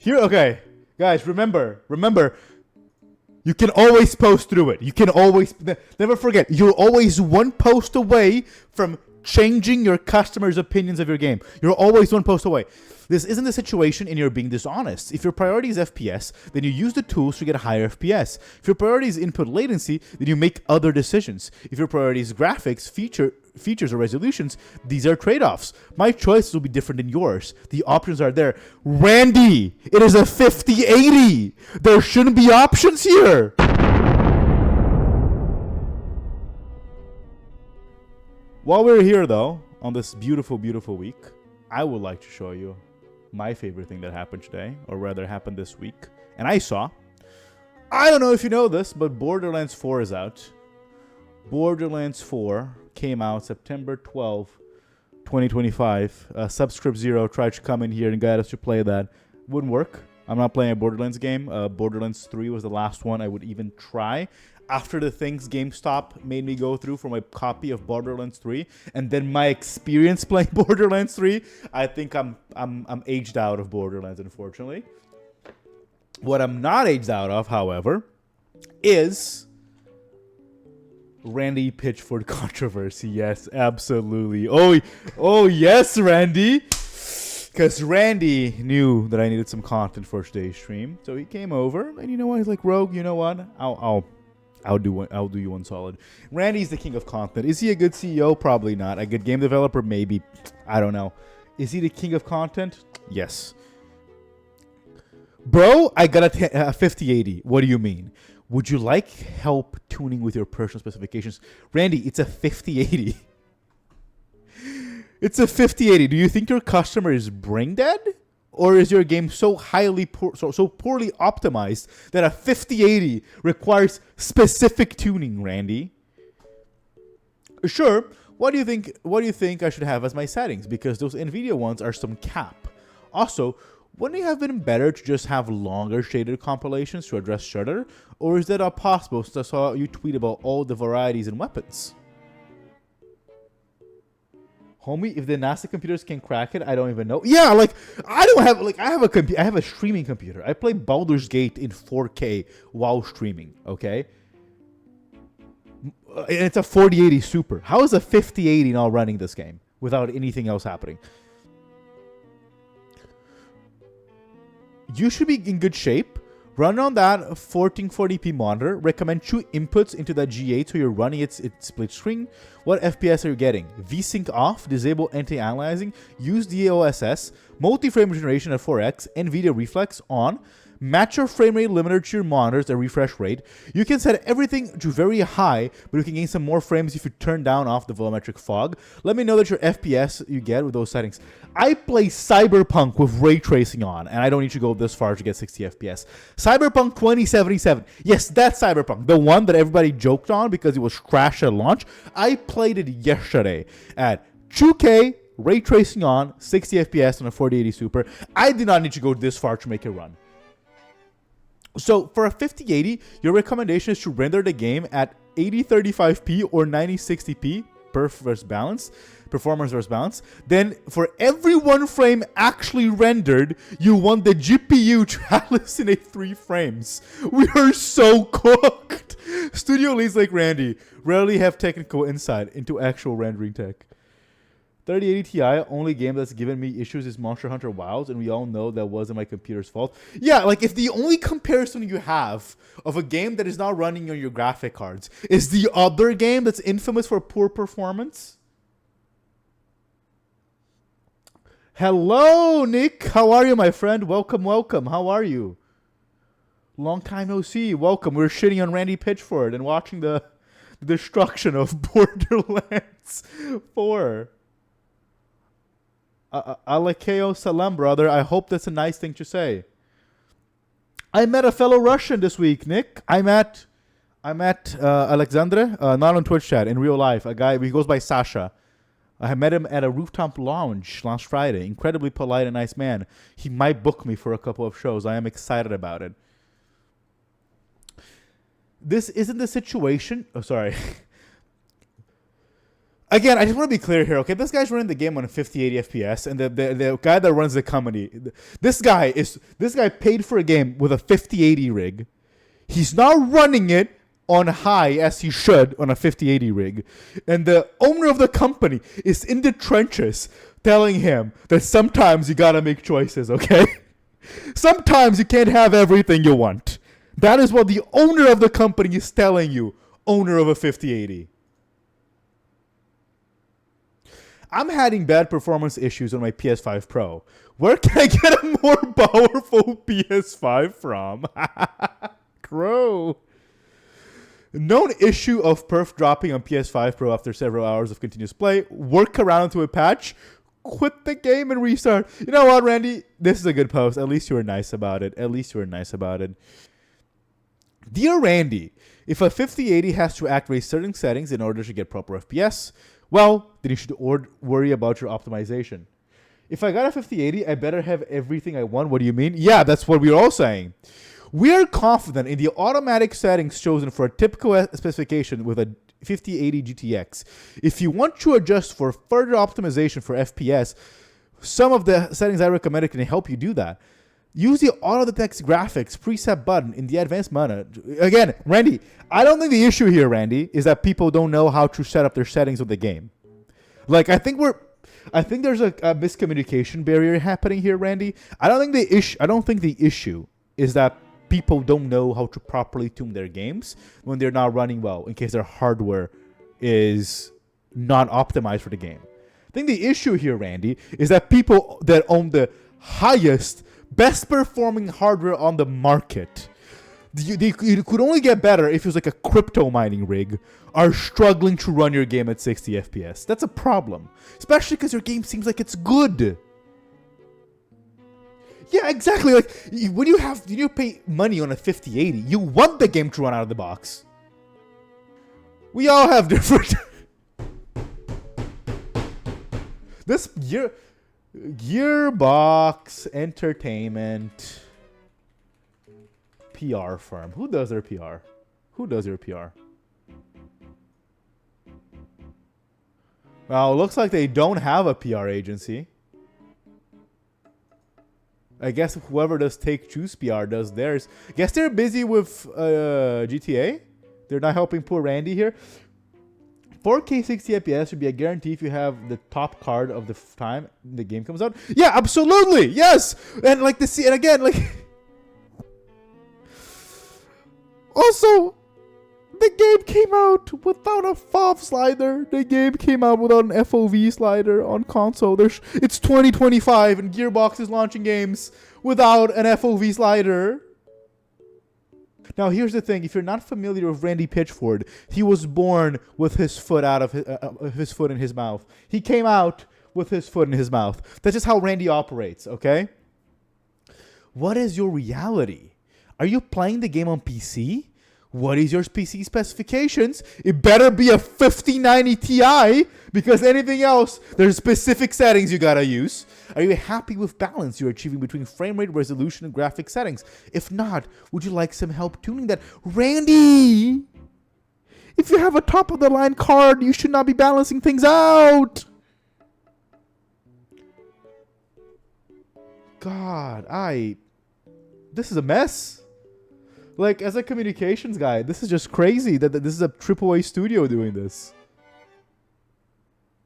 Okay, guys, remember, you can always post through it. You can always, never forget, you're always one post away from changing your customers' opinions of your game. You're always one post away. This isn't a situation and you're being dishonest. If your priority is FPS, then you use the tools to get a higher FPS. If your priority is input latency, then you make other decisions. If your priority is graphics, features or resolutions, these are trade-offs. My choices will be different than yours. The options are there. Randy, it is a 5080. There shouldn't be options here. While we're here, though, on this beautiful, beautiful week, I would like to show you my favorite thing that happened today, or rather happened this week. And I don't know if you know this, but Borderlands 4 is out. Borderlands 4 came out September 12, 2025. Subscript Zero tried to come in here and guide us to play that. Wouldn't work. I'm not playing a Borderlands game. Borderlands 3 was the last one I would even try. After the things GameStop made me go through for my copy of Borderlands 3, and then my experience playing Borderlands 3, I think I'm aged out of Borderlands, unfortunately. What I'm not aged out of, however, is Randy Pitchford controversy. Yes, absolutely. Oh yes, Randy. Because Randy knew that I needed some content for today's stream, so he came over, and you know what? He's like, Rogue, you know what? I'll do you one solid. Randy's the king of content. Is he a good CEO? Probably not. A good game developer? Maybe. I don't know. Is he the king of content? Yes. Bro, I got a 5080. What do you mean? Would you like help tuning with your personal specifications? Randy, it's a 5080. It's a 5080. Do you think your customer is brain dead? Or is your game so poorly optimized that a 5080 requires specific tuning, Randy? Sure. What do you think I should have as my settings? Because those Nvidia ones are some cap. Also, wouldn't it have been better to just have longer shaded compilations to address shutter? Or is that not possible since I saw you tweet about all the varieties in weapons? Homie, if the NASA computers can crack it, I don't even know. Yeah, I have a streaming computer. I play Baldur's Gate in 4K while streaming, okay? And it's a 4080 Super. How is a 5080 now running this game without anything else happening? You should be in good shape. Run on that 1440p monitor. Recommend 2 inputs into that G8 so you're running its split screen. What FPS are you getting? VSync off, disable anti-aliasing, use DLSS, multi-frame generation at 4x, NVIDIA Reflex on. Match your frame rate limiter to your monitor's refresh rate. You can set everything to very high, but you can gain some more frames if you turn down off the volumetric fog. Let me know that your FPS you get with those settings. I play Cyberpunk with ray tracing on, and I don't need to go this far to get 60 FPS. Cyberpunk 2077. Yes, that's Cyberpunk. The one that everybody joked on because it was crashed at launch. I played it yesterday at 2K, ray tracing on, 60 FPS on a 4080 Super. I did not need to go this far to make it run. So for a 5080, your recommendation is to render the game at 8035p or 9060p performance versus balance. Then for every one frame actually rendered, you want the GPU to hallucinate 3 frames. We are so cooked. Studio leads like Randy rarely have technical insight into actual rendering tech. 3080 Ti, only game that's given me issues is Monster Hunter Wilds, and we all know that wasn't my computer's fault. Yeah, like if the only comparison you have of a game that is not running on your graphic cards is the other game that's infamous for poor performance. Hello, Nick. How are you, my friend? Welcome, welcome. How are you? Long time no see. Welcome. We're shitting on Randy Pitchford and watching the destruction of Borderlands 4. Alekeo Salam, brother. I hope that's a nice thing to say. I met a fellow Russian this week, Nick. I met Alexandre, not on Twitch chat, in real life. A guy, he goes by Sasha. I met him at a rooftop lounge last Friday. Incredibly polite and nice man. He might book me for a couple of shows. I am excited about it. This isn't the situation. Oh, sorry. Again, I just want to be clear here, okay? This guy's running the game on a 50-80 FPS, and the guy that runs the company, this guy paid for a game with a 50-80 rig. He's not running it on high as he should on a 50-80 rig, and the owner of the company is in the trenches telling him that sometimes you gotta make choices, okay? Sometimes you can't have everything you want. That is what the owner of the company is telling you, owner of a 50-80. I'm having bad performance issues on my PS5 Pro. Where can I get a more powerful PS5 from? Crow. Known issue of perf dropping on PS5 Pro after several hours of continuous play. Work around to a patch. Quit the game and restart. You know what, Randy? This is a good post. At least you were nice about it. Dear Randy, if a 5080 has to activate certain settings in order to get proper FPS, well, then you should worry about your optimization. If I got a 5080, I better have everything I want. What do you mean? Yeah, that's what we're all saying. We are confident in the automatic settings chosen for a typical specification with a 5080 GTX. If you want to adjust for further optimization for FPS, some of the settings I recommended can help you do that. Use the auto detect graphics preset button in the advanced menu. Again, Randy, I don't think the issue here, Randy, is that people don't know how to set up their settings of the game. Like, I think there's a miscommunication barrier happening here, Randy. I don't think the issue is that people don't know how to properly tune their games when they're not running well, in case their hardware is not optimized for the game. I think the issue here, Randy, is that people that own the highest, best performing hardware on the market, it could only get better if it was like a crypto mining rig, are struggling to run your game at 60 FPS. That's a problem, especially because your game seems like it's good. Yeah, exactly. Like, when you pay money on a 5080, you want the game to run out of the box. We all have different. This Gearbox Entertainment PR firm. Who does their PR? Well, it looks like they don't have a PR agency. I guess whoever does Take-Two's PR does theirs. Guess they're busy with GTA. They're not helping poor Randy here. 4K 60 FPS should be a guarantee if you have the top card of the time the game comes out. Yeah, absolutely. Yes. And like and again, like also, the game came out without a FOV slider. The game came out without an FOV slider on console. It's 2025 and Gearbox is launching games without an FOV slider. Now, here's the thing. If you're not familiar with Randy Pitchford, he was born with his foot his foot in his mouth. He came out with his foot in his mouth. That's just how Randy operates, okay? What is your reality? Are you playing the game on PC? What is your PC specifications? It better be a 5090 Ti, because anything else, there's specific settings you gotta use. Are you happy with balance you're achieving between frame rate, resolution, and graphic settings? If not, would you like some help tuning that? Randy! If you have a top-of-the-line card, you should not be balancing things out! God, this is a mess. Like, as a communications guy, this is just crazy that this is a AAA studio doing this.